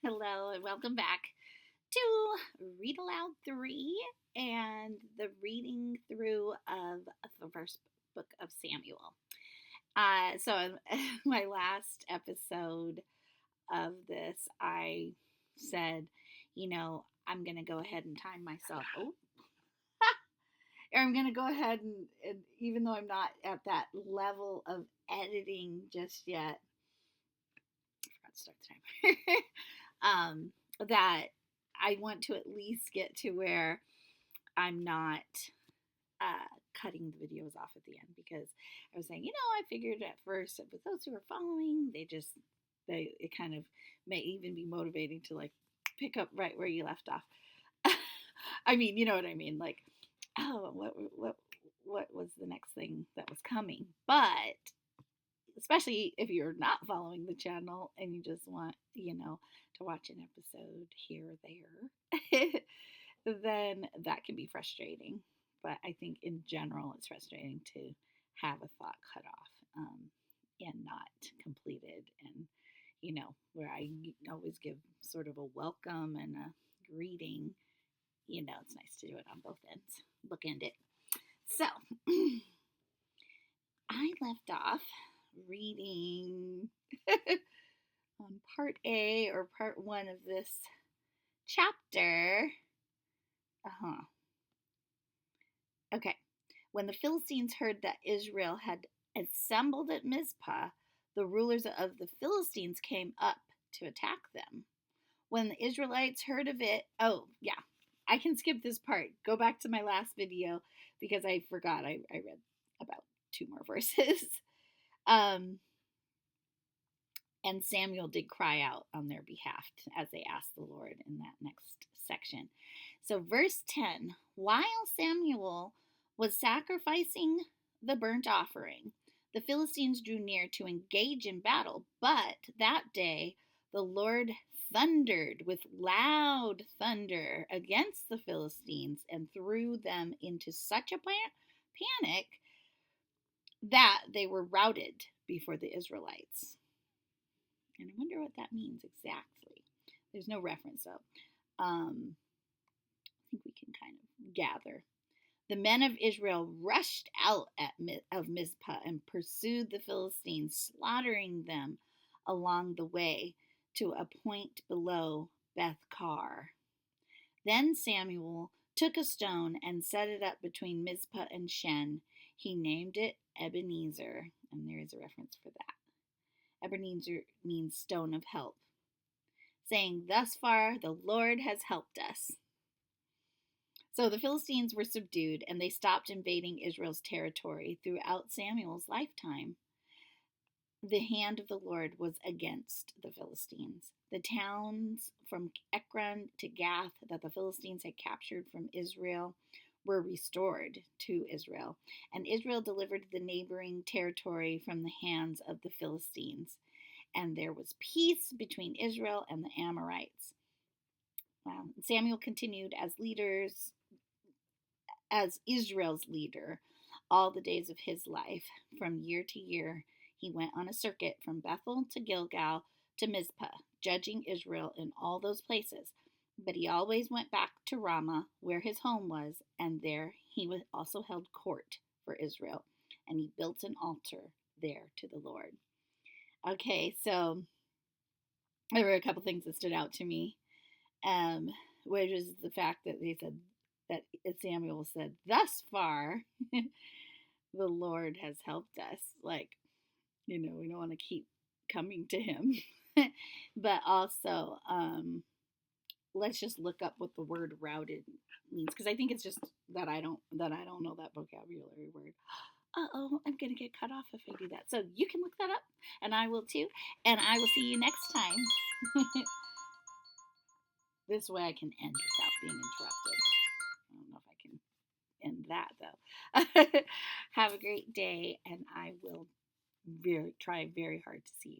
Hello and welcome back to Read Aloud 3 and the reading through of the first book of Samuel. So, my last episode of this, I said, I'm going to go ahead and time myself. Oh, or I'm going to go ahead and, even though I'm not at that level of editing just yet, I forgot to start the timer. That I want to at least get to where I'm not cutting the videos off at the end, because I was saying, I figured at first with those who are following, it kind of may even be motivating to like pick up right where you left off. I mean, you know what I mean? Like, oh, what was the next thing that was coming? But especially if you're not following the channel and you just want, to watch an episode here or there, then that can be frustrating. But I think in general, it's frustrating to have a thought cut off and not completed. And, where I always give sort of a welcome and a greeting, it's nice to do it on both ends, bookend it. So, I left off reading on part A or part 1 of this chapter. Okay. When the Philistines heard that Israel had assembled at Mizpah, the rulers of the Philistines came up to attack them. When the Israelites heard of it, oh, yeah, I can skip this part. Go back to my last video because I forgot. I read about 2 more verses. And Samuel did cry out on their behalf as they asked the Lord in that next section. So, verse 10, while Samuel was sacrificing the burnt offering, the Philistines drew near to engage in battle. But that day the Lord thundered with loud thunder against the Philistines and threw them into such a panic that they were routed before the Israelites. And I wonder what that means exactly. There's no reference, though. I think we can kind of gather. The men of Israel rushed out of Mizpah and pursued the Philistines, slaughtering them along the way to a point below Beth-kar. Then Samuel took a stone and set it up between Mizpah and Shen. He named it Ebenezer, and there is a reference for that. Ebenezer means stone of help, saying, thus far the Lord has helped us. So the Philistines were subdued, and they stopped invading Israel's territory throughout Samuel's lifetime. The hand of the Lord was against the Philistines. The towns from Ekron to Gath that the Philistines had captured from Israel were restored to Israel, and Israel delivered the neighboring territory from the hands of the Philistines. And there was peace between Israel and the Amorites. Samuel continued as Israel's leader all the days of his life. From year to year, he went on a circuit from Bethel to Gilgal to Mizpah, judging Israel in all those places. But he always went back to Ramah, where his home was, and there he also held court for Israel, and he built an altar there to the Lord. Okay, so there were a couple things that stood out to me, which is the fact that they said that Samuel said, thus far, the Lord has helped us. Like, we don't want to keep coming to him. But also, let's just look up what the word routed means, because I think it's just that I don't know that vocabulary word. I'm gonna get cut off if I do that. So you can look that up, and I will too. And I will see you next time. This way I can end without being interrupted. I don't know if I can end that though. Have a great day, and I will try very hard to see you